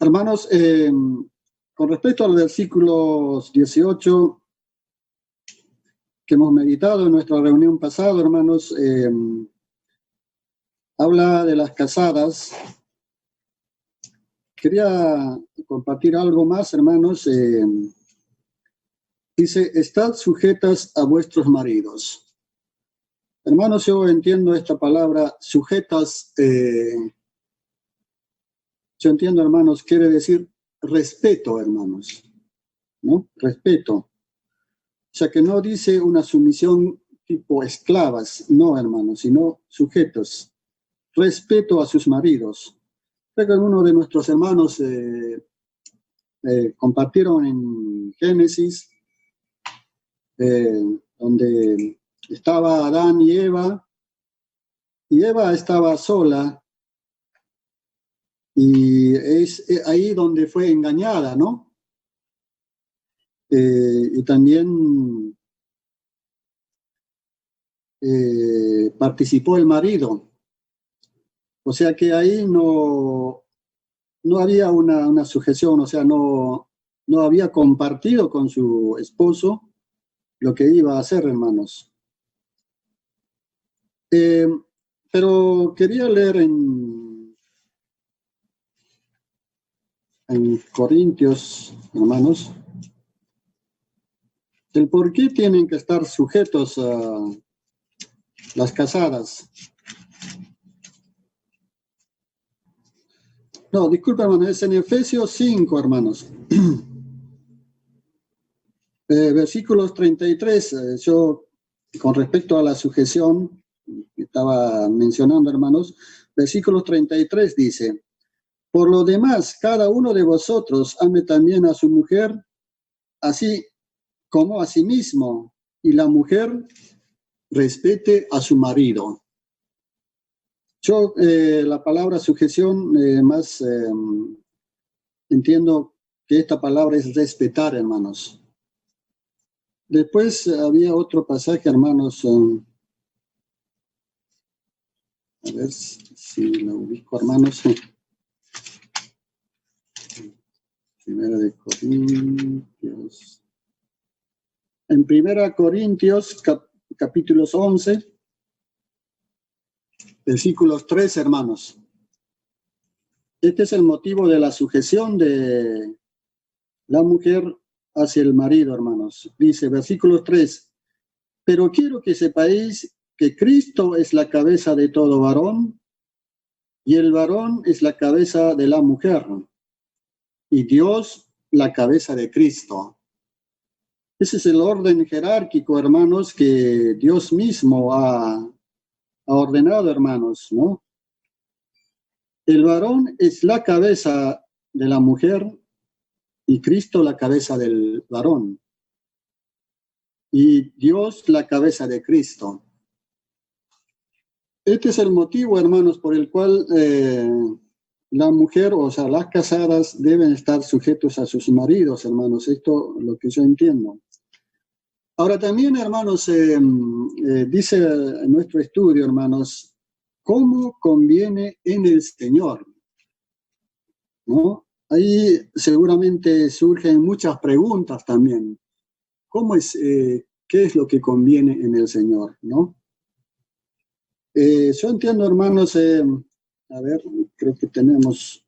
Hermanos, con respecto al versículo 18 que hemos meditado en nuestra reunión pasada, hermanos, habla de las casadas. Quería compartir algo más, hermanos. Dice, estad sujetas a vuestros maridos. Hermanos, yo entiendo esta palabra, sujetas, yo entiendo, hermanos, quiere decir respeto, hermanos, ¿no? Respeto. O sea, que no dice una sumisión tipo esclavas, no, hermanos, sino sujetos. Respeto a sus maridos. Creo que algunos de nuestros hermanos compartieron en Génesis, donde estaba Adán y Eva estaba sola, y es ahí donde fue engañada, ¿no? Y también participó el marido. O sea que ahí no había una sujeción, o sea, no había compartido con su esposo lo que iba a hacer, hermanos. Pero quería leer en Corintios, hermanos, el por qué tienen que estar sujetos a las casadas. No, disculpa, hermano, es en Efesios 5, hermanos. Versículos 33, yo con respecto a la sujeción que estaba mencionando, hermanos, versículos 33 dice, por lo demás, cada uno de vosotros ame también a su mujer, así como a sí mismo, y la mujer respete a su marido. Yo la palabra sujeción más entiendo que esta palabra es respetar, hermanos. Después había otro pasaje, hermanos, a ver si lo ubico, hermanos. Primera de Corintios. En Primera Corintios, capítulos 11, versículos 3, hermanos. Este es el motivo de la sujeción de la mujer hacia el marido, hermanos. Dice, versículo 3, pero quiero que sepáis que Cristo es la cabeza de todo varón, y el varón es la cabeza de la mujer, y Dios la cabeza de Cristo. Ese es el orden jerárquico, hermanos, que Dios mismo ha ordenado, hermanos, ¿no? El varón es la cabeza de la mujer y Cristo la cabeza del varón. Y Dios la cabeza de Cristo. Este es el motivo, hermanos, por el cual la mujer, o sea, las casadas deben estar sujetos a sus maridos, hermanos. Esto es lo que yo entiendo. Ahora también, hermanos, dice en nuestro estudio, hermanos, ¿cómo conviene en el Señor? ¿No? Ahí seguramente surgen muchas preguntas también. ¿Qué es lo que conviene en el Señor? ¿No? Yo entiendo, hermanos, a ver, creo que tenemos...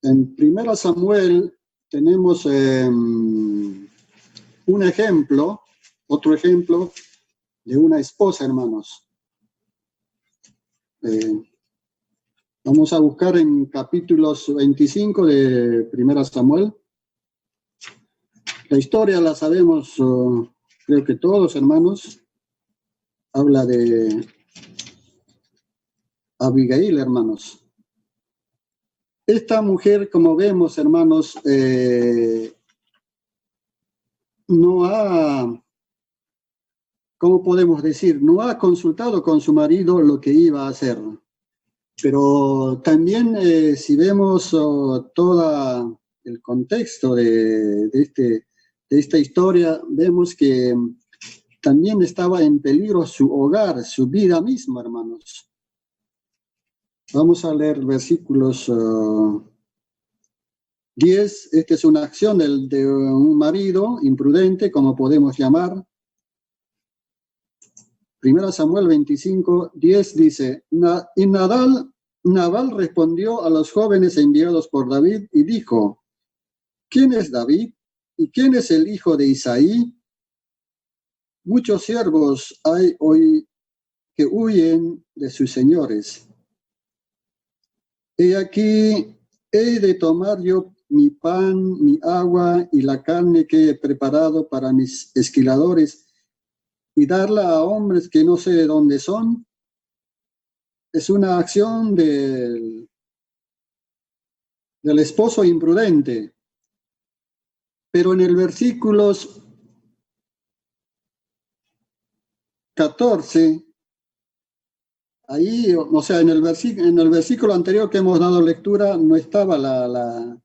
En 1 Samuel tenemos un ejemplo, otro ejemplo de una esposa, hermanos. Vamos a buscar en capítulos 25 de 1 Samuel. La historia la sabemos, creo que todos, hermanos. Habla de Abigail, hermanos. Esta mujer, como vemos, hermanos, no ha, ¿cómo podemos decir? No ha consultado con su marido lo que iba a hacer. Pero también, si vemos todo el contexto de esta historia, vemos que también estaba en peligro su hogar, su vida misma, hermanos. Vamos a leer versículos 10. Esta es una acción de un marido imprudente, como podemos llamar. 1 Samuel 25, 10 dice, y Nabal respondió a los jóvenes enviados por David y dijo, ¿quién es David? ¿Y quién es el hijo de Isaí? Muchos siervos hay hoy que huyen de sus señores. He aquí, he de tomar yo mi pan, mi agua y la carne que he preparado para mis esquiladores y darla a hombres que no sé de dónde son. Es una acción del esposo imprudente. Pero en el versículos 14, ahí, o sea, en el versículo anterior que hemos dado lectura, no estaba la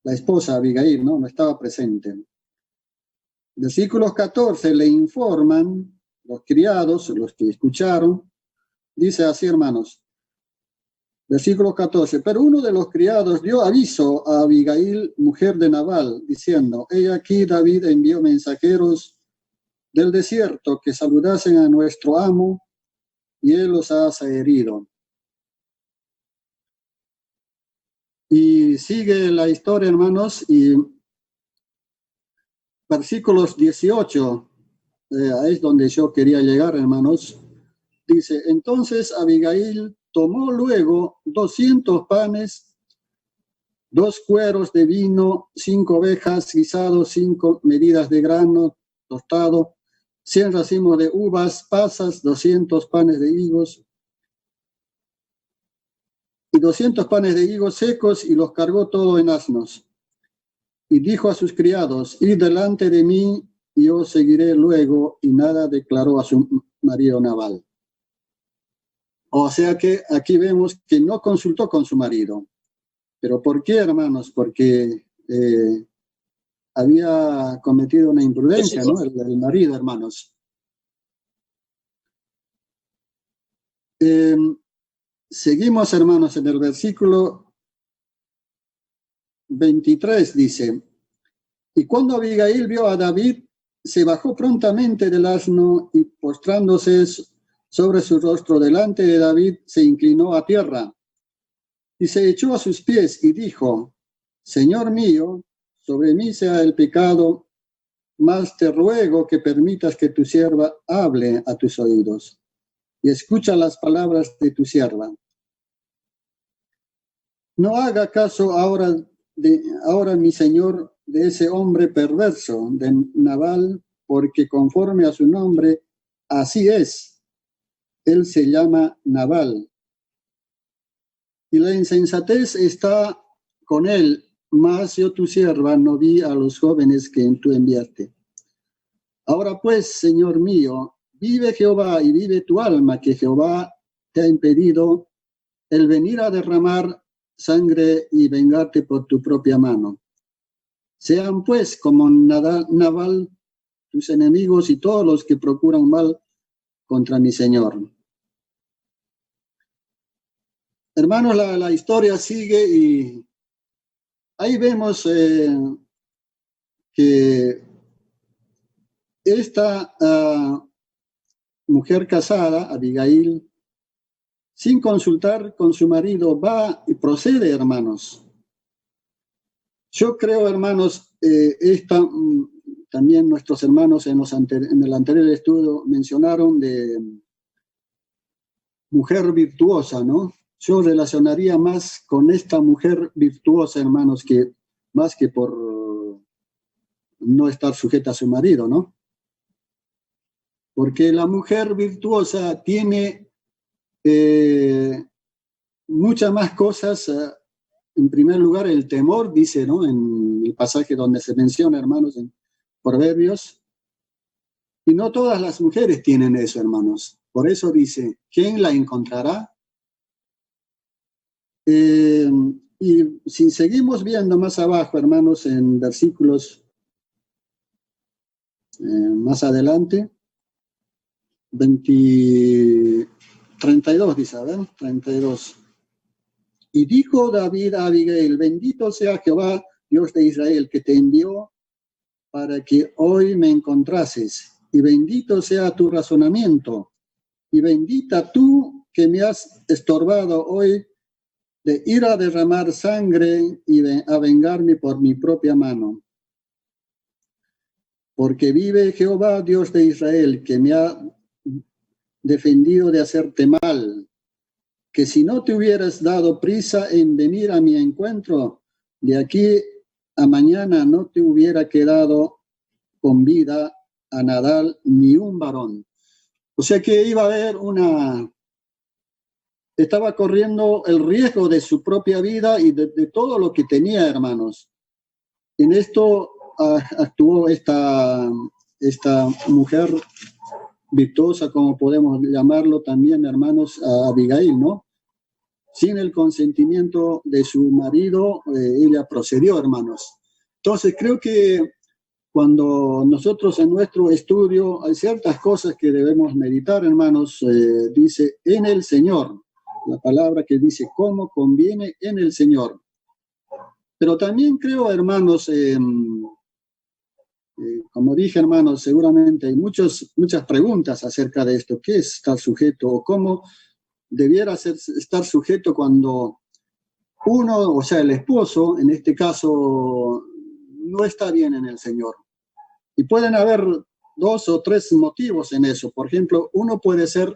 esposa Abigail, ¿no? No estaba presente. Versículos 14 le informan los criados, los que escucharon, dice así, hermanos. Versículo 14. Pero uno de los criados dio aviso a Abigail, mujer de Nabal, diciendo, he aquí David envió mensajeros del desierto que saludasen a nuestro amo y él los ha herido. Y sigue la historia, hermanos, y versículos 18, ahí es donde yo quería llegar, hermanos. Dice, entonces Abigail tomó luego 200 panes, 2 cueros de vino, 5 ovejas guisados, 5 medidas de grano tostado, 100 racimos de uvas pasas, 200 panes de higos y 200 panes de higos secos, y los cargó todo en asnos. Y dijo a sus criados, id delante de mí, y yo seguiré luego, y nada declaró a su marido Nabal. O sea que aquí vemos que no consultó con su marido. ¿Pero por qué, hermanos? Porque había cometido una imprudencia, ¿no? El marido, hermanos. Seguimos, hermanos, en el versículo 23, dice, y cuando Abigail vio a David, se bajó prontamente del asno y postrándose sobre su rostro delante de David, se inclinó a tierra y se echó a sus pies y dijo, Señor mío, sobre mí sea el pecado, mas te ruego que permitas que tu sierva hable a tus oídos y escucha las palabras de tu sierva. No haga caso ahora mi señor de ese hombre perverso, de Nabal, porque conforme a su nombre, así es. Él se llama Nabal. Y la insensatez está con él, mas yo tu sierva no vi a los jóvenes que tú enviaste. Ahora pues, Señor mío, vive Jehová y vive tu alma, que Jehová te ha impedido el venir a derramar sangre y vengarte por tu propia mano. Sean pues como Nabal tus enemigos y todos los que procuran mal contra mi Señor. Hermanos, la historia sigue y ahí vemos que esta mujer casada, Abigail, sin consultar con su marido, va y procede, hermanos. Yo creo, hermanos, también nuestros hermanos en el anterior estudio mencionaron de mujer virtuosa, ¿no? Yo relacionaría más con esta mujer virtuosa, hermanos, que más que por no estar sujeta a su marido, ¿no? Porque la mujer virtuosa tiene muchas más cosas. En primer lugar, el temor, dice, ¿no? En el pasaje donde se menciona, hermanos, en Proverbios. Y no todas las mujeres tienen eso, hermanos. Por eso dice, ¿quién la encontrará? Y si seguimos viendo más abajo, hermanos, en versículos más adelante, 32 dice, a ver, 32. Y dijo David a Abigail, bendito sea Jehová, Dios de Israel, que te envió para que hoy me encontrases, y bendito sea tu razonamiento, y bendita tú que me has estorbado hoy de ir a derramar sangre y a vengarme por mi propia mano. Porque vive Jehová, Dios de Israel, que me ha defendido de hacerte mal, que si no te hubieras dado prisa en venir a mi encuentro, de aquí a mañana no te hubiera quedado con vida a Nadal ni un varón. O sea que iba a haber estaba corriendo el riesgo de su propia vida y de todo lo que tenía, hermanos. En esto actuó esta mujer virtuosa, como podemos llamarlo también, hermanos, a Abigail, ¿no? Sin el consentimiento de su marido, ella procedió, hermanos. Entonces, creo que cuando nosotros en nuestro estudio hay ciertas cosas que debemos meditar, hermanos, dice en el Señor, la palabra que dice cómo conviene en el Señor. Pero también creo, hermanos, como dije, hermanos, seguramente hay muchas preguntas acerca de esto. ¿Qué es estar sujeto o cómo debiera estar sujeto cuando uno, o sea, el esposo, en este caso, no está bien en el Señor? Y pueden haber 2 o 3 motivos en eso. Por ejemplo, uno puede ser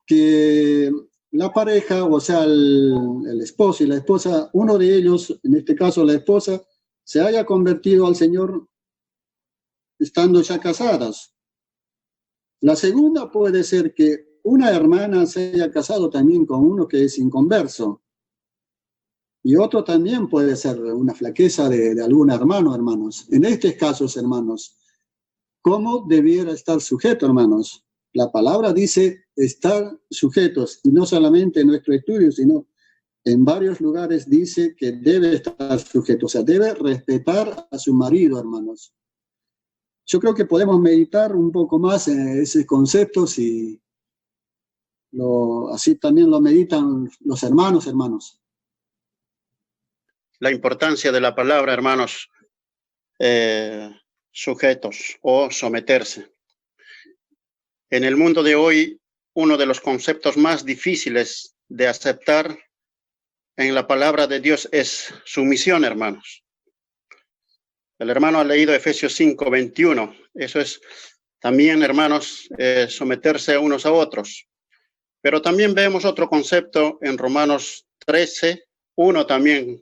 que la pareja, o sea, el esposo y la esposa, uno de ellos, en este caso la esposa, se haya convertido al Señor estando ya casadas. La segunda puede ser que una hermana se haya casado también con uno que es inconverso. Y otro también puede ser una flaqueza de algún hermano, hermanos. En estos casos, hermanos, ¿cómo debiera estar sujeto, hermanos? La palabra dice estar sujetos, y no solamente en nuestro estudio, sino en varios lugares dice que debe estar sujeto, o sea, debe respetar a su marido, hermanos. Yo creo que podemos meditar un poco más en ese concepto, si así también lo meditan los hermanos. La importancia de la palabra, hermanos, sujetos o someterse. En el mundo de hoy, uno de los conceptos más difíciles de aceptar en la palabra de Dios es sumisión, hermanos. El hermano ha leído Efesios 5, 21. Eso es también, hermanos, someterse unos a otros. Pero también vemos otro concepto en Romanos 13, 1 también.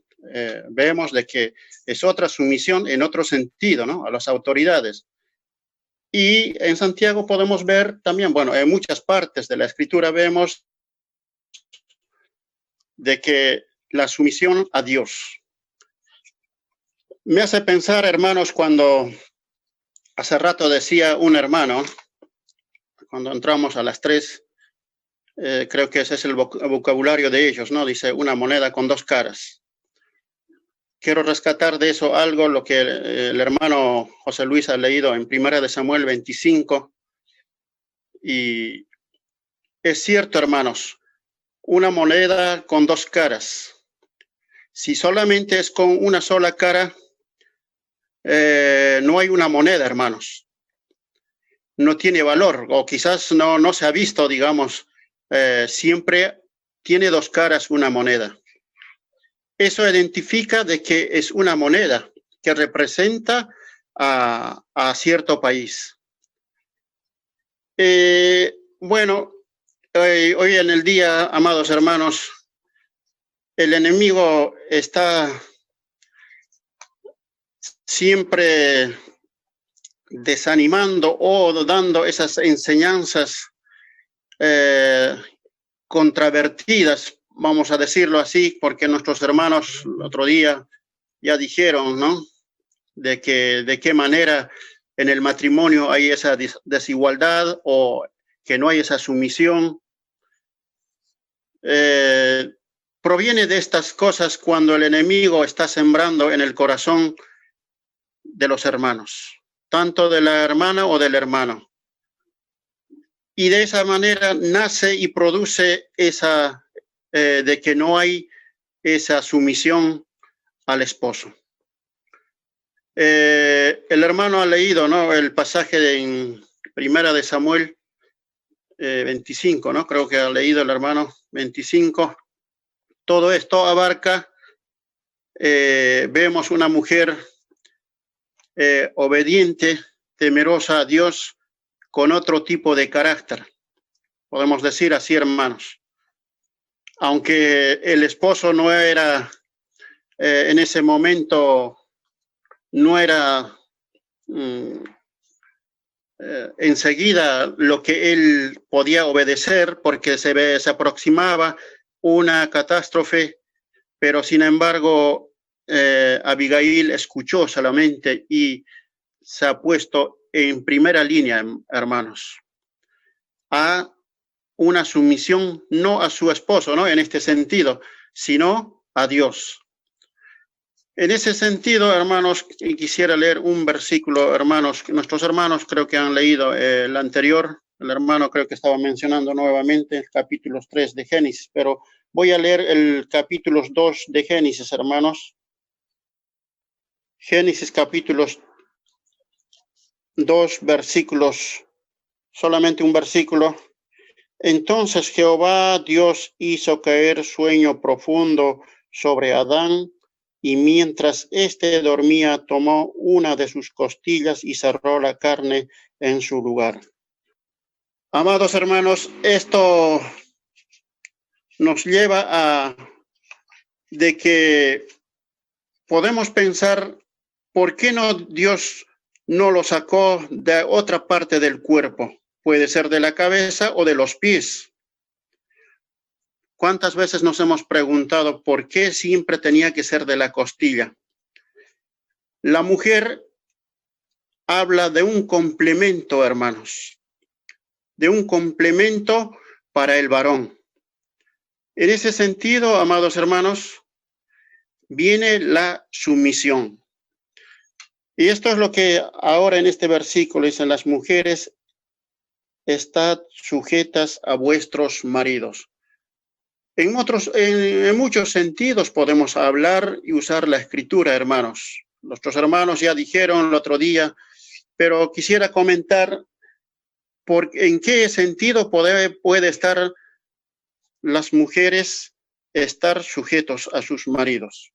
Vemos de que es otra sumisión en otro sentido, ¿no? A las autoridades. Y en Santiago podemos ver también, bueno, en muchas partes de la Escritura vemos de que la sumisión a Dios. Me hace pensar, hermanos, cuando hace rato decía un hermano, cuando entramos a las 3, creo que ese es el vocabulario de ellos, ¿no? Dice una moneda con 2 caras. Quiero rescatar de eso algo, lo que el hermano José Luis ha leído en 1 Samuel 25. Y es cierto, hermanos, una moneda con 2 caras. Si solamente es con una sola cara, no hay una moneda, hermanos. No tiene valor, o quizás no se ha visto, digamos, siempre tiene 2 caras una moneda. Eso identifica de que es una moneda que representa a cierto país. Bueno, hoy en el día, amados hermanos, el enemigo está siempre desanimando o dando esas enseñanzas contravertidas, vamos a decirlo así, porque nuestros hermanos el otro día ya dijeron, ¿no? De qué manera en el matrimonio hay esa desigualdad o que no hay esa sumisión. Proviene de estas cosas cuando el enemigo está sembrando en el corazón de los hermanos, tanto de la hermana o del hermano. y de esa manera nace y produce esa, de que no hay esa sumisión al esposo. El hermano ha leído, ¿no?, el pasaje en Primera de Samuel 25, ¿no? Creo que ha leído el hermano 25. Todo esto abarca, vemos una mujer obediente, temerosa a Dios, con otro tipo de carácter. Podemos decir así, hermanos. Aunque el esposo no era, en ese momento, no era enseguida lo que él podía obedecer, porque se aproximaba una catástrofe, pero sin embargo Abigail escuchó solamente y se ha puesto en primera línea, hermanos, a una sumisión no a su esposo, ¿no?, en este sentido, sino a Dios. En ese sentido, hermanos, quisiera leer un versículo, hermanos. Nuestros hermanos creo que han leído el anterior. El hermano creo que estaba mencionando nuevamente el capítulo 3 de Génesis, pero voy a leer el capítulo 2 de Génesis, hermanos. Génesis capítulo 2, versículos, solamente un versículo. Entonces Jehová Dios hizo caer sueño profundo sobre Adán, y mientras éste dormía, tomó una de sus costillas y cerró la carne en su lugar. Amados hermanos, esto nos lleva a de que podemos pensar, ¿por qué no Dios no lo sacó de otra parte del cuerpo? Puede ser de la cabeza o de los pies. ¿Cuántas veces nos hemos preguntado por qué siempre tenía que ser de la costilla? La mujer habla de un complemento, hermanos, de un complemento para el varón. En ese sentido, amados hermanos, viene la sumisión. Y esto es lo que ahora en este versículo dicen: las mujeres estad sujetas a vuestros maridos. En muchos sentidos podemos hablar y usar la escritura, hermanos. Nuestros hermanos ya dijeron el otro día, pero quisiera comentar en qué sentido puede estar las mujeres estar sujetos a sus maridos.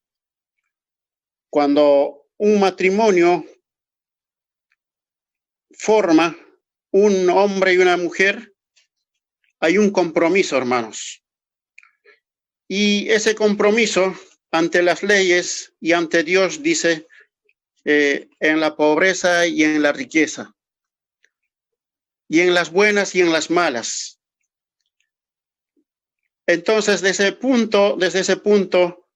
Cuando un matrimonio forma un hombre y una mujer, hay un compromiso, hermanos. Y ese compromiso ante las leyes y ante Dios dice, en la pobreza y en la riqueza, y en las buenas y en las malas. Entonces, desde ese punto,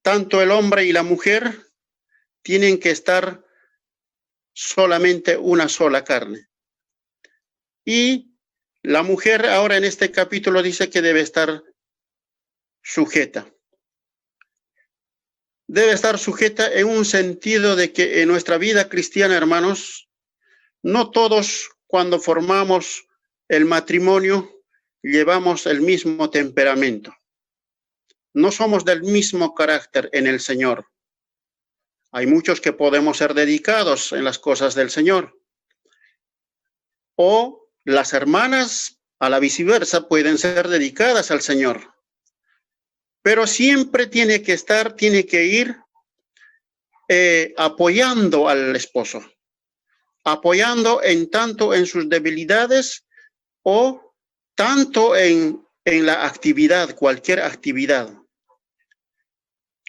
tanto el hombre y la mujer tienen que estar solamente una sola carne. Y la mujer ahora en este capítulo dice que debe estar sujeta. Debe estar sujeta en un sentido de que en nuestra vida cristiana, hermanos, no todos cuando formamos el matrimonio llevamos el mismo temperamento. No somos del mismo carácter en el Señor. Hay muchos que podemos ser dedicados en las cosas del Señor. O las hermanas, a la viceversa, pueden ser dedicadas al Señor. Pero siempre tiene que ir apoyando al esposo, apoyando tanto en sus debilidades o tanto en la actividad, cualquier actividad.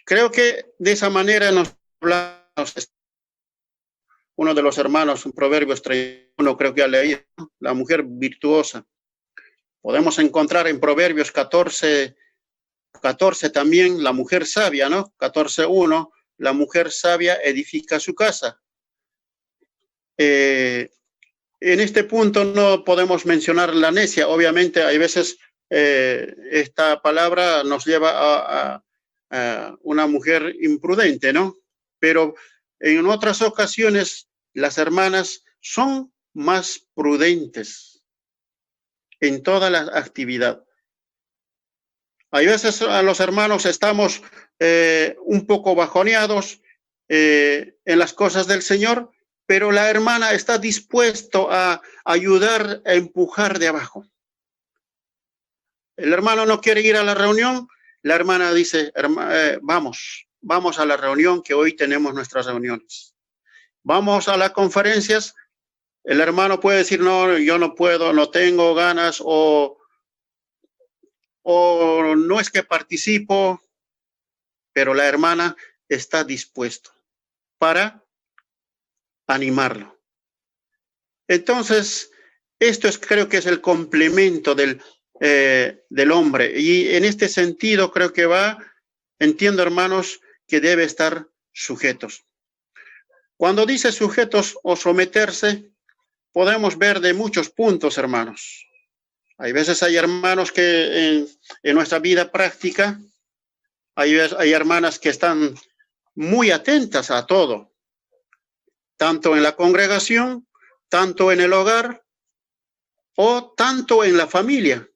Creo que de esa manera nos habla uno de los hermanos, en Proverbios 31, creo que ha leído, la mujer virtuosa. Podemos encontrar en Proverbios 14 también la mujer sabia, ¿no? 14:1, la mujer sabia edifica su casa. En este punto no podemos mencionar la necia. Obviamente hay veces esta palabra nos lleva a una mujer imprudente, ¿no? Pero en otras ocasiones las hermanas son más prudentes. en toda la actividad. Hay veces a los hermanos estamos un poco bajoneados en las cosas del Señor, pero la hermana está dispuesto a ayudar, a empujar de abajo. El hermano no quiere ir a la reunión, la hermana dice, vamos a la reunión, que hoy tenemos nuestras reuniones. Vamos a las conferencias, el hermano puede decir, no, yo no puedo, no tengo ganas, o no es que participo, pero la hermana está dispuesta para animarlo. Entonces, creo que es el complemento del hombre. Y en este sentido creo que entiendo, hermanos, que debe estar sujetos. Cuando dice sujetos o someterse, podemos ver de muchos puntos, hermanos. Hay veces hay hermanos que en nuestra vida práctica, hay hermanas que están muy atentas a todo, tanto en la congregación, tanto en el hogar o tanto en la familia.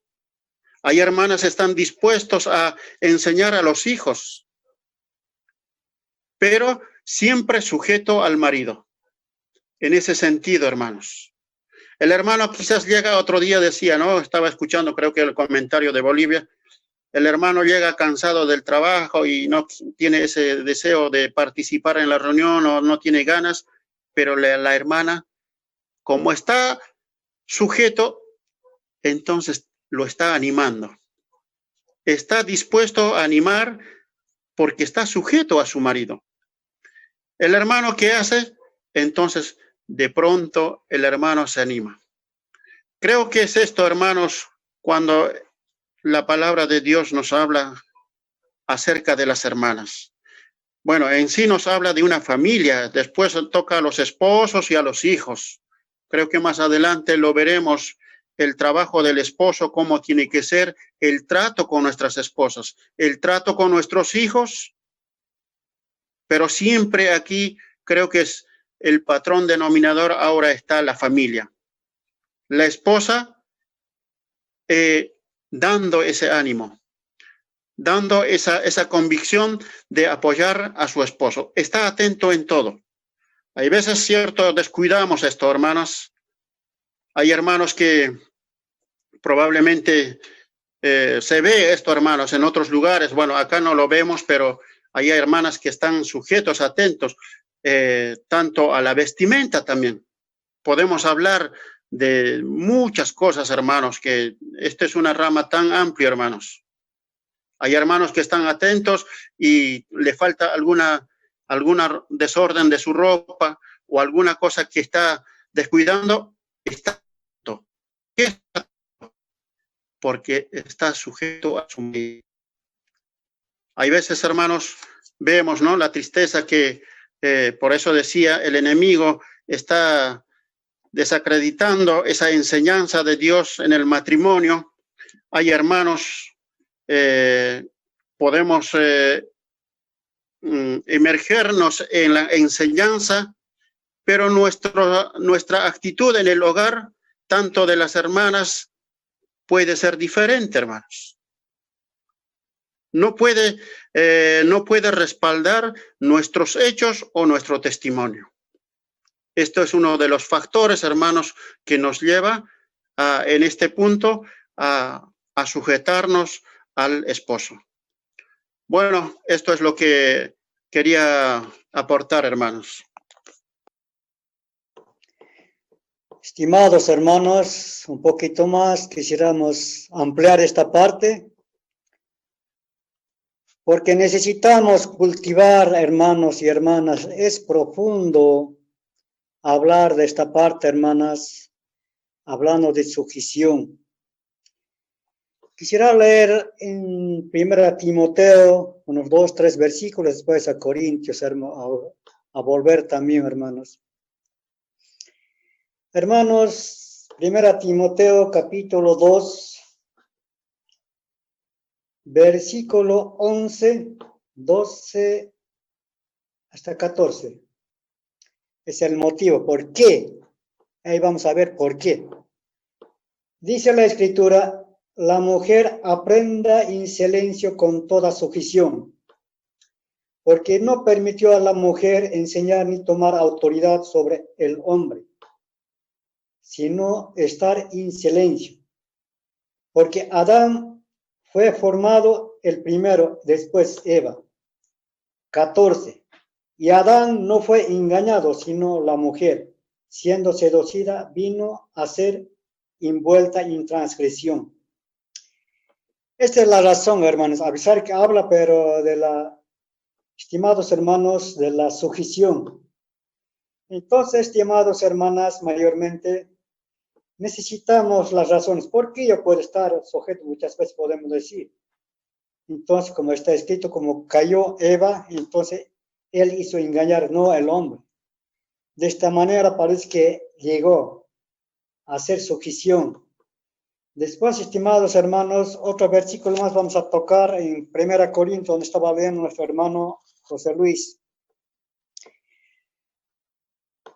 Hay hermanas que están dispuestos a enseñar a los hijos, pero siempre sujeto al marido. En ese sentido, hermanos. El hermano quizás llega otro día, decía, ¿no? Estaba escuchando, creo que el comentario de Bolivia. El hermano llega cansado del trabajo y no tiene ese deseo de participar en la reunión o no tiene ganas, pero la hermana, como está sujeto, entonces lo está animando. Está dispuesto a animar porque está sujeto a su marido. El hermano, ¿qué hace? Entonces, de pronto, el hermano se anima. Creo que es esto, hermanos, cuando la palabra de Dios nos habla acerca de las hermanas. Bueno, en sí nos habla de una familia, después toca a los esposos y a los hijos. Creo que más adelante lo veremos, el trabajo del esposo, cómo tiene que ser el trato con nuestras esposas, el trato con nuestros hijos, pero siempre aquí creo que es el patrón denominador, ahora está la familia. La esposa dando ese ánimo, dando esa convicción de apoyar a su esposo. Está atento en todo. Hay veces, cierto, descuidamos esto, hermanos. Hay hermanos que probablemente se ve esto, hermanos, en otros lugares. Bueno, acá no lo vemos, pero hay hermanas que están sujetos, atentos, tanto a la vestimenta también. Podemos hablar de muchas cosas, hermanos, que esta es una rama tan amplia, hermanos. Hay hermanos que están atentos y le falta alguna desorden de su ropa o alguna cosa que está descuidando, está atento. ¿Qué está? Porque está sujeto a su marido. Hay veces, hermanos, vemos, ¿no?, la tristeza que, por eso decía, el enemigo está desacreditando esa enseñanza de Dios en el matrimonio. Hay hermanos, podemos emergernos en la enseñanza, pero nuestra actitud en el hogar, tanto de las hermanas, puede ser diferente, hermanos. No puede respaldar nuestros hechos o nuestro testimonio. Esto es uno de los factores, hermanos, que nos lleva en este punto a sujetarnos al esposo. Bueno, esto es lo que quería aportar, hermanos. Estimados hermanos, un poquito más quisiéramos ampliar esta parte, porque necesitamos cultivar, hermanos y hermanas. Es profundo hablar de esta parte, hermanas, hablando de sujeción. Quisiera leer en 1 Timoteo unos 2, 3 versículos, después a Corintios, a volver también, hermanos. Hermanos, 1 Timoteo capítulo 2, versículo 11, 12 hasta 14. Es el motivo, ¿por qué? Ahí vamos a ver por qué. Dice la Escritura, la mujer aprenda en silencio con toda sujeción, porque no permitió a la mujer enseñar ni tomar autoridad sobre el hombre, sino estar en silencio. Porque Adán fue formado el primero, después Eva. 14. Y Adán no fue engañado, sino la mujer, siendo seducida, vino a ser envuelta en transgresión. Esta es la razón, hermanos, avisar que habla, pero estimados hermanos, de la sujeción. Entonces, estimados hermanas, mayormente necesitamos las razones. ¿Por qué yo puedo estar sujeto? Muchas veces podemos decir. Entonces, como está escrito, como cayó Eva, entonces él hizo engañar, no el hombre. De esta manera parece que llegó a ser sujeción. Después, estimados hermanos, otro versículo más vamos a tocar en 1 Corintios, donde estaba leyendo nuestro hermano José Luis.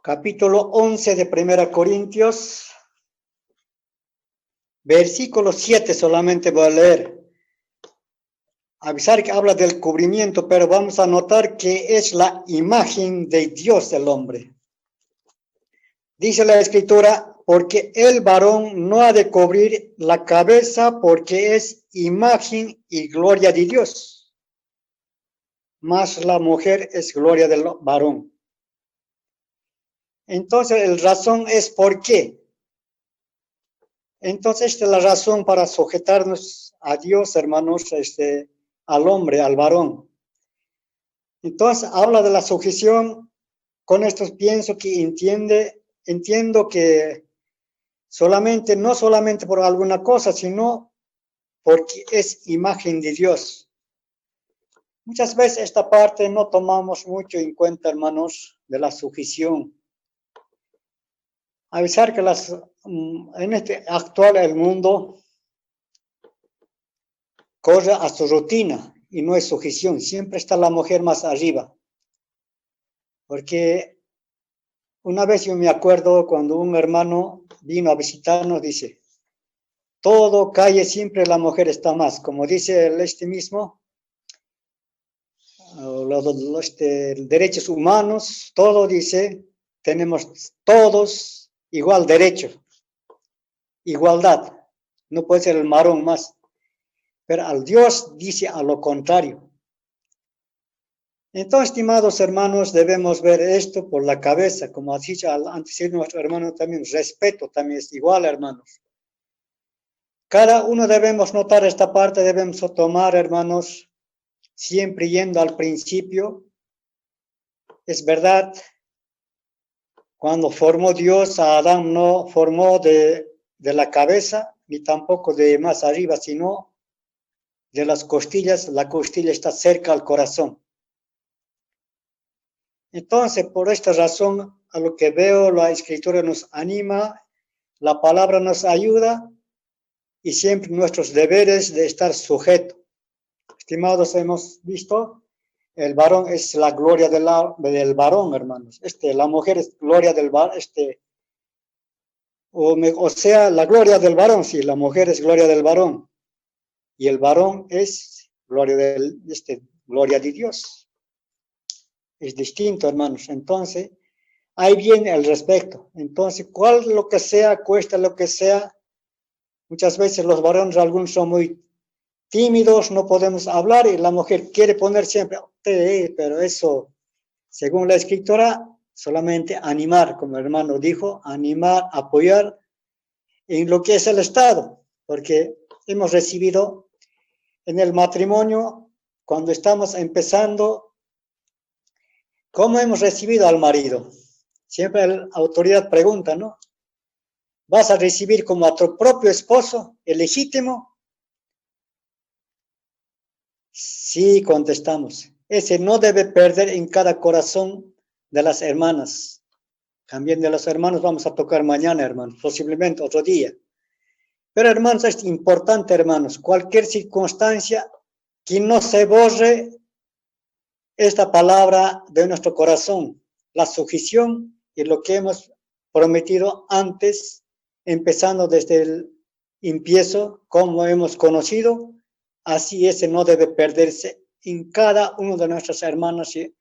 Capítulo 11 de 1 Corintios, versículo 7 solamente voy a leer. Avisar que habla del cubrimiento, pero vamos a notar que es la imagen de Dios el hombre. Dice la Escritura, porque el varón no ha de cubrir la cabeza porque es imagen y gloria de Dios, mas la mujer es gloria del varón. Entonces, la razón es ¿por qué? Entonces, esta es la razón para sujetarnos a Dios, hermanos, al hombre, al varón. Entonces, habla de la sujeción. Con esto pienso que entiendo que no solamente por alguna cosa, sino porque es imagen de Dios. Muchas veces esta parte no tomamos mucho en cuenta, hermanos, de la sujeción. Avisar que en este actual el mundo corre a su rutina y no es sujeción. Siempre está la mujer más arriba. Porque una vez yo me acuerdo cuando un hermano vino a visitarnos, dice, todo calle siempre la mujer está más. Como dice mismo, los derechos humanos, todo dice, tenemos todos igual derecho, igualdad. No puede ser el varón más. Pero al Dios dice a lo contrario. Entonces, estimados hermanos, debemos ver esto por la cabeza, como ha dicho antes nuestro hermano también, respeto también es igual, hermanos. Cada uno debemos notar esta parte, debemos tomar, hermanos, siempre yendo al principio. Es verdad, cuando formó Dios a Adán no formó de la cabeza, ni tampoco de más arriba, sino de las costillas. La costilla está cerca al corazón. Entonces, por esta razón, a lo que veo, la Escritura nos anima, la palabra nos ayuda y siempre nuestros deberes de estar sujetos. Estimados, hemos visto, el varón es la gloria del varón, hermanos. La mujer es gloria del varón, o sea, la gloria del varón, sí, la mujer es gloria del varón. Y el varón es gloria de Dios. Es distinto, hermanos. Entonces, ahí viene el respeto. Entonces, cuál lo que sea, cuesta lo que sea. Muchas veces los varones, algunos son muy tímidos, no podemos hablar y la mujer quiere poner siempre, pero eso, según la Escritura, solamente animar, como el hermano dijo, animar, apoyar en lo que es el Estado, porque hemos recibido en el matrimonio, cuando estamos empezando, ¿cómo hemos recibido al marido? Siempre la autoridad pregunta, ¿no? ¿Vas a recibir como a tu propio esposo, el legítimo? Sí, contestamos. Ese no debe perder en cada corazón de las hermanas. También de los hermanos vamos a tocar mañana, hermanos, posiblemente otro día. Pero, hermanos, es importante, hermanos, cualquier circunstancia que no se borre esta palabra de nuestro corazón, la sujeción y lo que hemos prometido antes, empezando desde empiezo, como hemos conocido, así ese no debe perderse en cada uno de nuestras hermanas y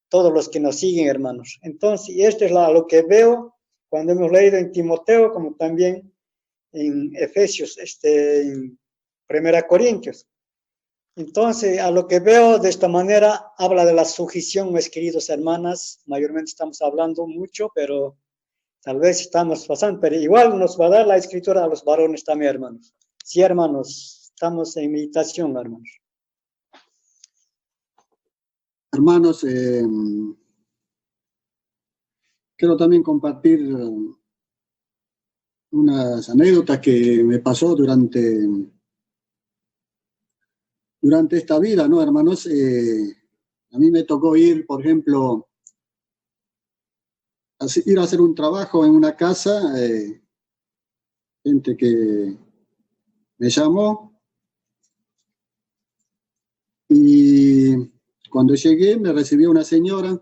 todos los que nos siguen, hermanos. Entonces, esto es lo que veo cuando hemos leído en Timoteo, como también en Efesios, en Primera Corintios. Entonces, a lo que veo de esta manera, habla de la sujeción, mis queridos hermanas. Mayormente estamos hablando mucho, pero tal vez estamos pasando, pero igual nos va a dar la escritura a los varones también, hermanos. Sí, hermanos, estamos en meditación, hermanos. Hermanos, quiero también compartir unas anécdotas que me pasó durante esta vida, ¿no, hermanos? A mí me tocó ir, por ejemplo, ir a hacer un trabajo en una casa, gente que me llamó, y cuando llegué me recibió una señora,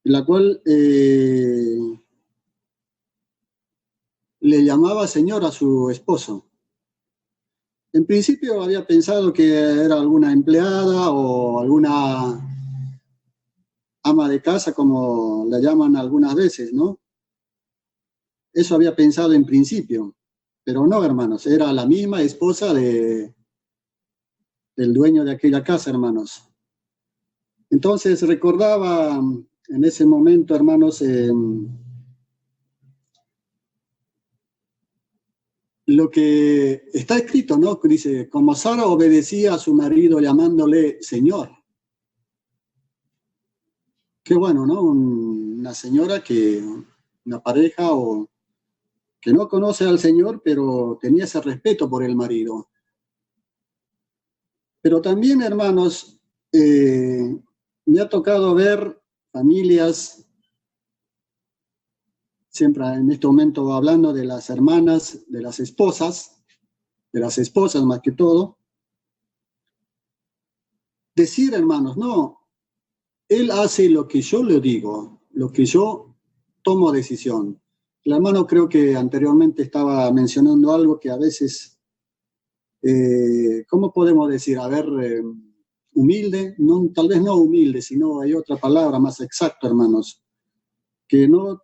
la cual le llamaba señor a su esposo. En principio había pensado que era alguna empleada o alguna ama de casa, como la llaman algunas veces, ¿no? Eso había pensado en principio, pero no, hermanos, era la misma esposa del dueño de aquella casa, hermanos. Entonces recordaba en ese momento, hermanos, lo que está escrito, ¿no? Que dice, como Sara obedecía a su marido llamándole Señor. Qué bueno, ¿no? Una señora una pareja o que no conoce al Señor, pero tenía ese respeto por el marido. Pero también, hermanos, me ha tocado ver familias, siempre en este momento hablando de las hermanas, de las esposas más que todo, decir, hermanos, no, él hace lo que yo le digo, lo que yo tomo decisión. El hermano creo que anteriormente estaba mencionando algo que a veces, ¿cómo podemos decir? A ver, humilde, no, tal vez no humilde, sino hay otra palabra más exacta, hermanos, que no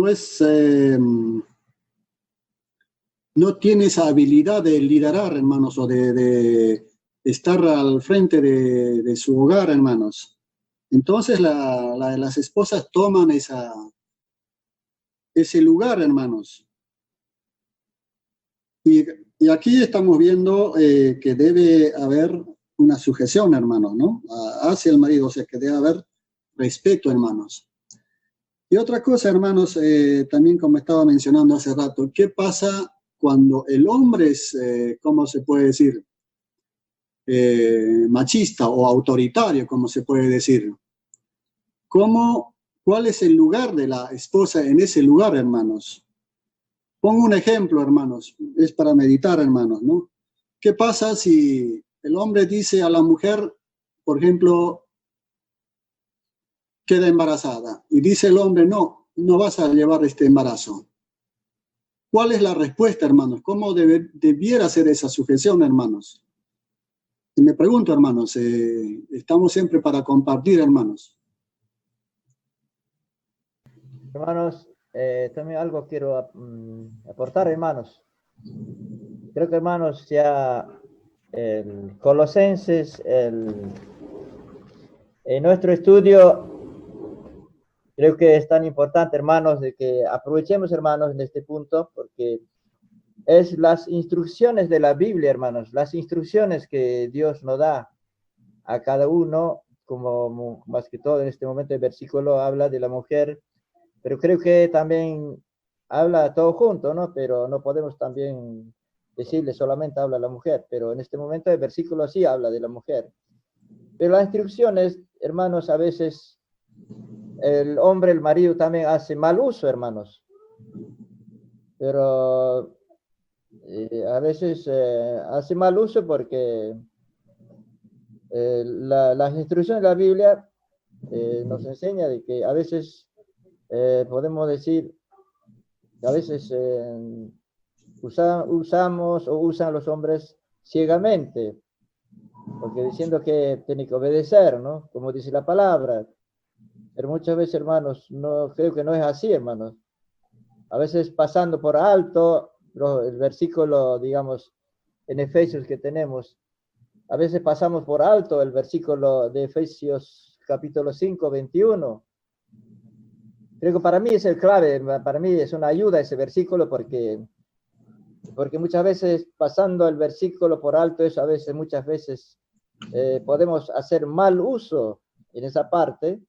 es, no tiene esa habilidad de liderar, hermanos, o de estar al frente de su hogar, hermanos. Entonces las esposas toman ese lugar, hermanos. Y aquí estamos viendo que debe haber una sujeción, hermanos, ¿no? Hacia el marido, o sea, que debe haber respeto, hermanos. Y otra cosa, hermanos, también como estaba mencionando hace rato, ¿qué pasa cuando el hombre es, ¿cómo se puede decir? Machista o autoritario, como se puede decir. ¿Cuál es el lugar de la esposa en ese lugar, hermanos? Pongo un ejemplo, hermanos, es para meditar, hermanos, ¿no? ¿Qué pasa si el hombre dice a la mujer, por ejemplo, queda embarazada, y dice el hombre, no vas a llevar este embarazo? ¿Cuál es la respuesta, hermanos? ¿Cómo debiera ser esa sujeción, hermanos? Y me pregunto, hermanos, estamos siempre para compartir, hermanos. Hermanos, también algo quiero aportar, hermanos. Creo que, hermanos, ya el Colosenses, en nuestro estudio, creo que es tan importante, hermanos, de que aprovechemos, hermanos, en este punto, porque es las instrucciones de la Biblia, hermanos, las instrucciones que Dios nos da a cada uno, como más que todo en este momento el versículo habla de la mujer, pero creo que también habla todo junto, ¿no? Pero no podemos también decirle solamente habla la mujer, pero en este momento el versículo sí habla de la mujer. Pero las instrucciones, hermanos, a veces el hombre, el marido también hace mal uso, hermanos. Pero a veces hace mal uso porque las instrucciones de la Biblia nos enseña de que a veces podemos decir a veces usamos o usan los hombres ciegamente, porque diciendo que tiene que obedecer, ¿no? Como dice la palabra. Pero muchas veces, hermanos, no creo que no es así, hermanos. A veces pasando por alto el versículo, digamos, en Efesios que tenemos, a veces pasamos por alto el versículo de Efesios capítulo 5, 21. Creo que para mí es el clave, para mí es una ayuda ese versículo porque muchas veces pasando el versículo por alto, eso a veces, muchas veces podemos hacer mal uso en esa parte,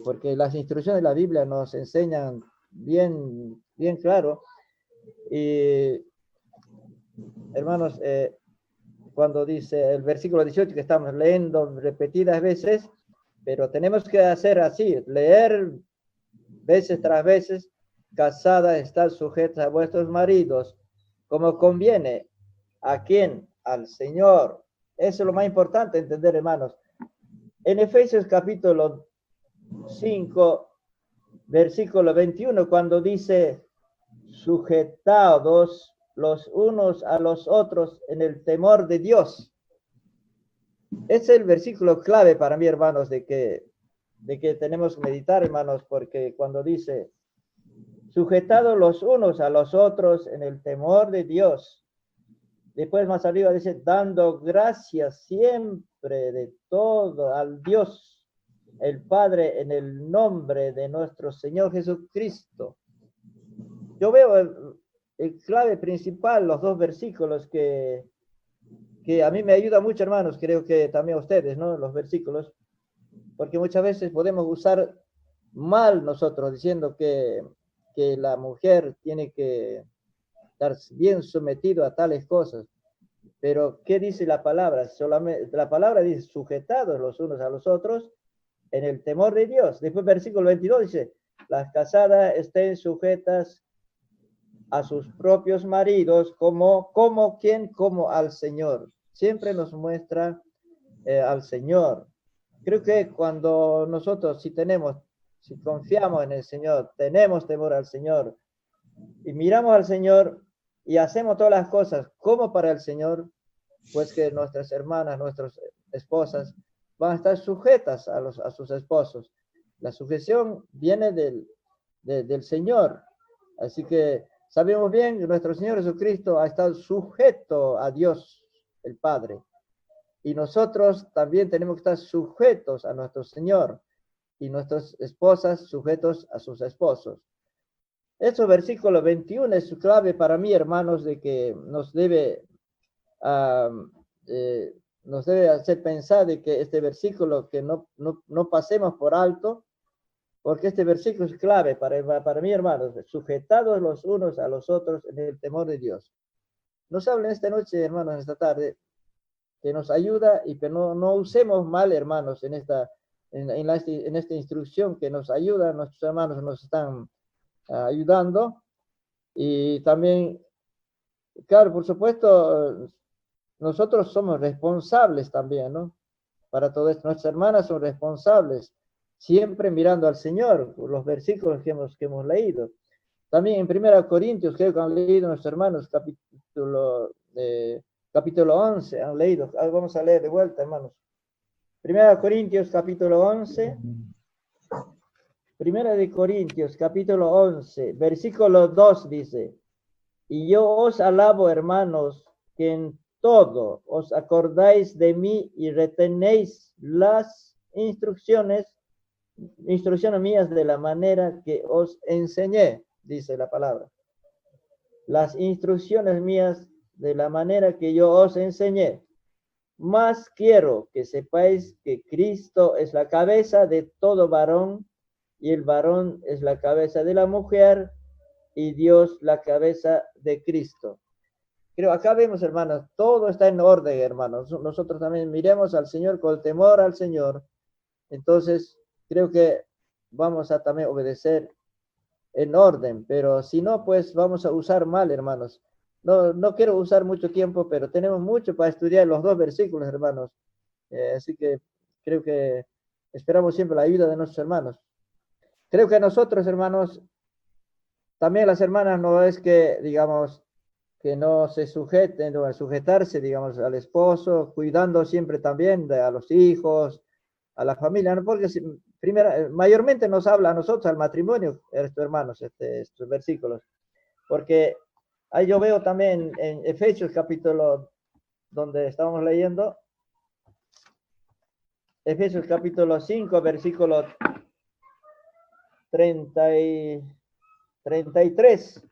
porque las instrucciones de la Biblia nos enseñan bien claro. Y hermanos, cuando dice el versículo 18 que estamos leyendo repetidas veces, pero tenemos que hacer así, leer veces tras veces, casadas, estar sujetas a vuestros maridos, como conviene. ¿A quién? Al Señor. Eso es lo más importante entender, hermanos. En Efesios capítulo 5, versículo 21, cuando dice, sujetados los unos a los otros en el temor de Dios. Es el versículo clave para mí, hermanos, de que tenemos que meditar, hermanos, porque cuando dice, sujetados los unos a los otros en el temor de Dios. Después más arriba dice, dando gracias siempre de todo al Dios, el Padre, en el nombre de nuestro Señor Jesucristo. Yo veo el clave principal, los dos versículos que a mí me ayuda mucho, hermanos, creo que también a ustedes, ¿no? Los versículos, porque muchas veces podemos usar mal nosotros, diciendo que la mujer tiene que estar bien sometido a tales cosas. Pero, ¿qué dice la palabra? Solamente, la palabra dice, sujetados los unos a los otros en el temor de Dios. Después, versículo 22 dice, las casadas estén sujetas a sus propios maridos, como ¿quién? Como al Señor. Siempre nos muestra al Señor. Creo que cuando nosotros, si confiamos en el Señor, tenemos temor al Señor, y miramos al Señor y hacemos todas las cosas como para el Señor, pues que nuestras hermanas, nuestras esposas van a estar sujetas a sus esposos. La sujeción viene del Señor. Así que sabemos bien que nuestro Señor Jesucristo ha estado sujeto a Dios, el Padre. Y nosotros también tenemos que estar sujetos a nuestro Señor y nuestras esposas sujetos a sus esposos. Este versículo 21 es clave para mí, hermanos, de que nos debe hacer pensar de que este versículo, que no pasemos por alto, porque este versículo es clave para mí, hermanos, sujetados los unos a los otros en el temor de Dios. Nos habla esta noche, hermanos, esta tarde, que nos ayuda y que no usemos mal, hermanos, en esta instrucción que nos ayuda, nuestros hermanos nos están ayudando. Y también, claro, por supuesto, nosotros somos responsables también, ¿no? Para todo esto, nuestras hermanas son responsables, siempre mirando al Señor, por los versículos que hemos leído. También en 1 Corintios, creo que han leído nuestros hermanos, capítulo 11, han leído. Vamos a leer de vuelta, hermanos. 1 Corintios, capítulo 11. 1 de Corintios, capítulo 11, versículo 2 dice, y yo os alabo, hermanos, que en todo os acordáis de mí y retenéis las instrucciones mías de la manera que os enseñé, dice la palabra. Las instrucciones mías de la manera que yo os enseñé. Más quiero que sepáis que Cristo es la cabeza de todo varón, y el varón es la cabeza de la mujer, y Dios la cabeza de Cristo. Creo, acá vemos, hermanos, todo está en orden, hermanos. Nosotros también miremos al Señor con temor al Señor. Entonces, creo que vamos a también obedecer en orden, pero si no, pues vamos a usar mal, hermanos. No quiero usar mucho tiempo, pero tenemos mucho para estudiar los dos versículos, hermanos. Así que creo que esperamos siempre la ayuda de nuestros hermanos. Creo que nosotros, hermanos, también las hermanas no es que, digamos, que no se sujeten o a sujetarse, digamos, al esposo, cuidando siempre también a los hijos, a la familia, ¿no? Porque primero, mayormente nos habla a nosotros, al matrimonio, estos hermanos, estos versículos, porque ahí yo veo también en Efesios capítulo, donde estamos leyendo, Efesios capítulo 5, versículo 33,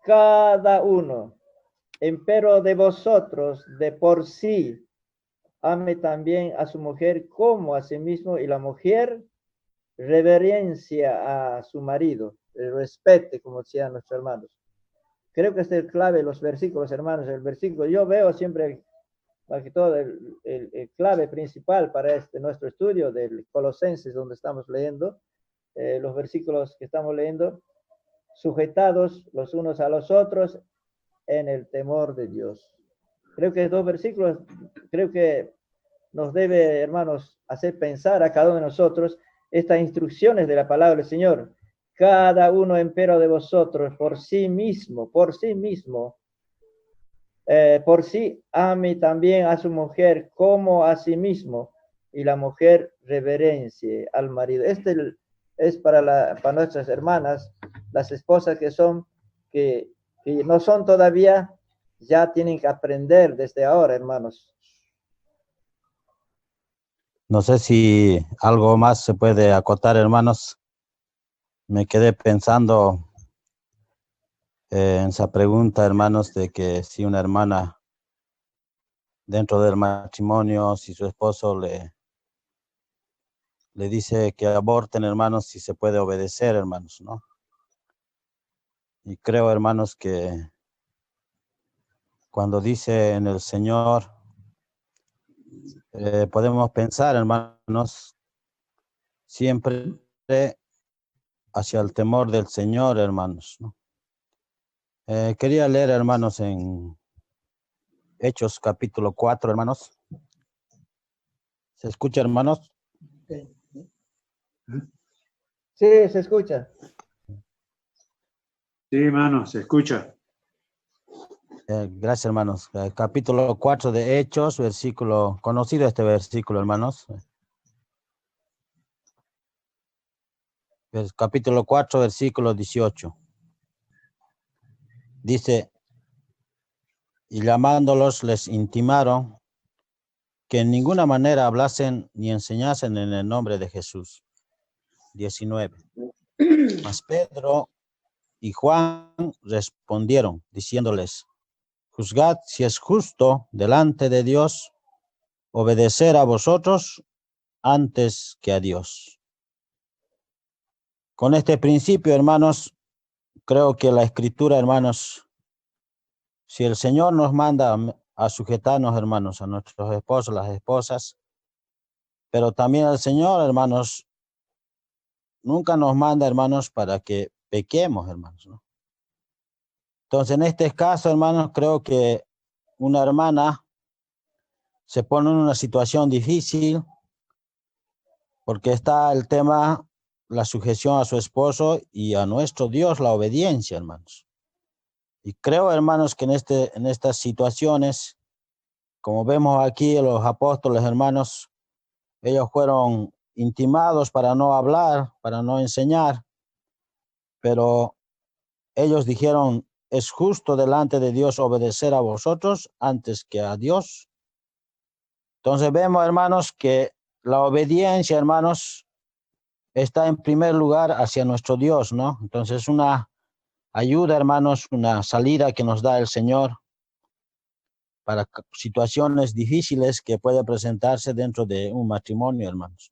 cada uno, empero de vosotros, de por sí, ame también a su mujer como a sí mismo, y la mujer reverencia a su marido, respete, como decían nuestros hermanos. Creo que este es el clave, los versículos, hermanos, el versículo, yo veo siempre, más que todo, el clave principal para nuestro estudio del Colosenses, donde estamos leyendo, los versículos que estamos leyendo, sujetados los unos a los otros en el temor de Dios. Creo que dos versículos, creo que nos debe, hermanos, hacer pensar a cada uno de nosotros estas instrucciones de la palabra del Señor. Cada uno, empero de vosotros, por sí mismo, por sí ame también a su mujer como a sí mismo, y la mujer reverencie al marido. Este es para nuestras hermanas, las esposas que no son todavía, ya tienen que aprender desde ahora, hermanos. No sé si algo más se puede acotar, hermanos. Me quedé pensando en esa pregunta, hermanos, de que si una hermana dentro del matrimonio, si su esposo le dice que aborten, hermanos, si se puede obedecer, hermanos, ¿no? Y creo, hermanos, que cuando dice en el Señor, podemos pensar, hermanos, siempre hacia el temor del Señor, hermanos, ¿no? Quería leer, hermanos, en Hechos capítulo 4, hermanos. ¿Se escucha, hermanos? Sí, se escucha. Sí, hermano, se escucha. Gracias, hermanos. Capítulo 4 de Hechos, versículo, conocido este versículo, hermanos. Capítulo 4, versículo 18. Dice, y llamándolos les intimaron que en ninguna manera hablasen ni enseñasen en el nombre de Jesús. 19. Mas Pedro y Juan respondieron, diciéndoles, juzgad si es justo delante de Dios obedecer a vosotros antes que a Dios. Con este principio, hermanos, creo que la Escritura, hermanos, si el Señor nos manda a sujetarnos, hermanos, a nuestros esposos, las esposas, pero también el Señor, hermanos, nunca nos manda, hermanos, para que pequemos, hermanos, ¿no? Entonces, en este caso, hermanos, creo que una hermana se pone en una situación difícil porque está el tema, la sujeción a su esposo y a nuestro Dios, la obediencia, hermanos. Y creo, hermanos, que en estas situaciones, como vemos aquí, los apóstoles, hermanos, ellos fueron intimados para no hablar, para no enseñar, pero ellos dijeron, es justo delante de Dios obedecer a vosotros antes que a Dios. Entonces vemos, hermanos, que la obediencia, hermanos, está en primer lugar hacia nuestro Dios, ¿no? Entonces una ayuda, hermanos, una salida que nos da el Señor para situaciones difíciles que puede presentarse dentro de un matrimonio, hermanos.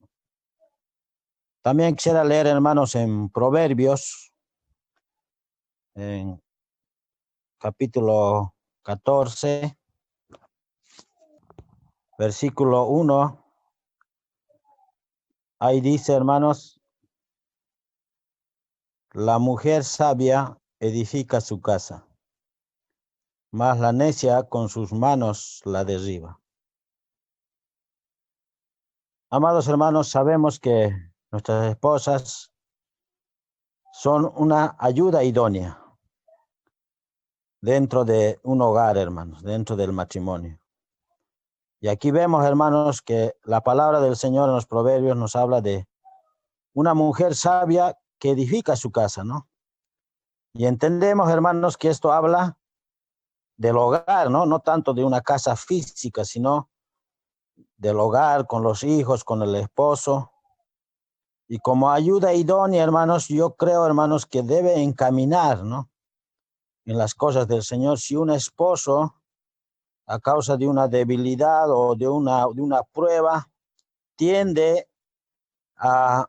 También quisiera leer, hermanos, en Proverbios, en capítulo 14, versículo 1. Ahí dice, hermanos, la mujer sabia edifica su casa, mas la necia con sus manos la derriba. Amados hermanos, sabemos que nuestras esposas son una ayuda idónea dentro de un hogar, hermanos, dentro del matrimonio. Y aquí vemos, hermanos, que la palabra del Señor en los Proverbios nos habla de una mujer sabia que edifica su casa, ¿no? Y entendemos, hermanos, que esto habla del hogar, ¿no? No tanto de una casa física, sino del hogar, con los hijos, con el esposo. Y como ayuda idónea, hermanos, yo creo, hermanos, que debe encaminar, ¿no? En las cosas del Señor. Si un esposo, a causa de una debilidad o de una prueba, tiende a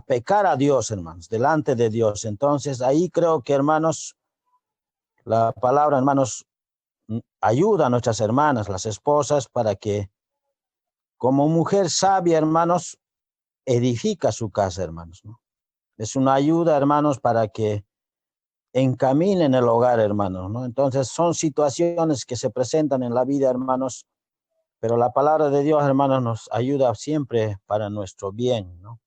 pecar a Dios, hermanos, delante de Dios. Entonces, ahí creo que, hermanos, la palabra, hermanos, ayuda a nuestras hermanas, las esposas, para que, como mujer sabia, hermanos, edifica su casa, hermanos, ¿no? Es una ayuda, hermanos, para que encaminen el hogar, hermanos, ¿no? Entonces, son situaciones que se presentan en la vida, hermanos, pero la palabra de Dios, hermanos, nos ayuda siempre para nuestro bien, ¿no?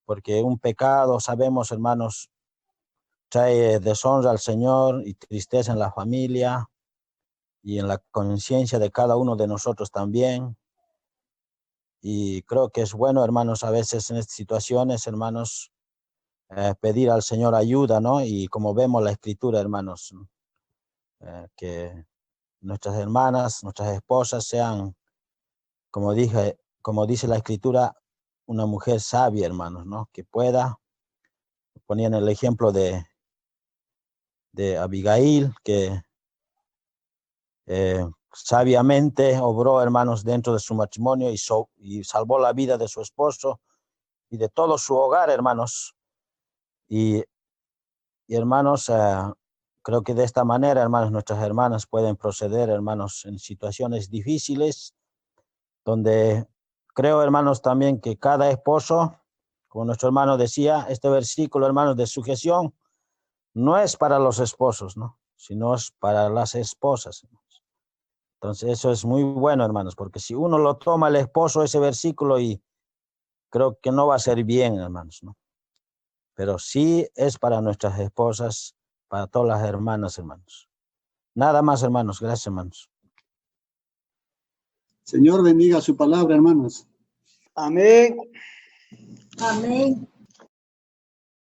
Porque un pecado, sabemos, hermanos, trae deshonra al Señor y tristeza en la familia y en la conciencia de cada uno de nosotros también. Y creo que es bueno, hermanos, a veces en estas situaciones, hermanos, pedir al Señor ayuda, ¿no? Y como vemos la Escritura, hermanos, que nuestras hermanas, nuestras esposas sean, como dice la Escritura, una mujer sabia, hermanos, ¿no? Que pueda, ponían el ejemplo de Abigail, que sabiamente obró, hermanos, dentro de su matrimonio y salvó la vida de su esposo y de todo su hogar, hermanos. Y hermanos, creo que de esta manera, hermanos, nuestras hermanas pueden proceder, hermanos, en situaciones difíciles, donde creo, hermanos, también que cada esposo, como nuestro hermano decía, este versículo, hermanos, de sujeción, no es para los esposos, ¿no? Sino es para las esposas. Entonces eso es muy bueno, hermanos, porque si uno lo toma el esposo ese versículo, y creo que no va a ser bien, hermanos, ¿no? Pero sí es para nuestras esposas, para todas las hermanas, hermanos. Nada más, hermanos. Gracias, hermanos. Señor bendiga su palabra, hermanos. Amén. Amén.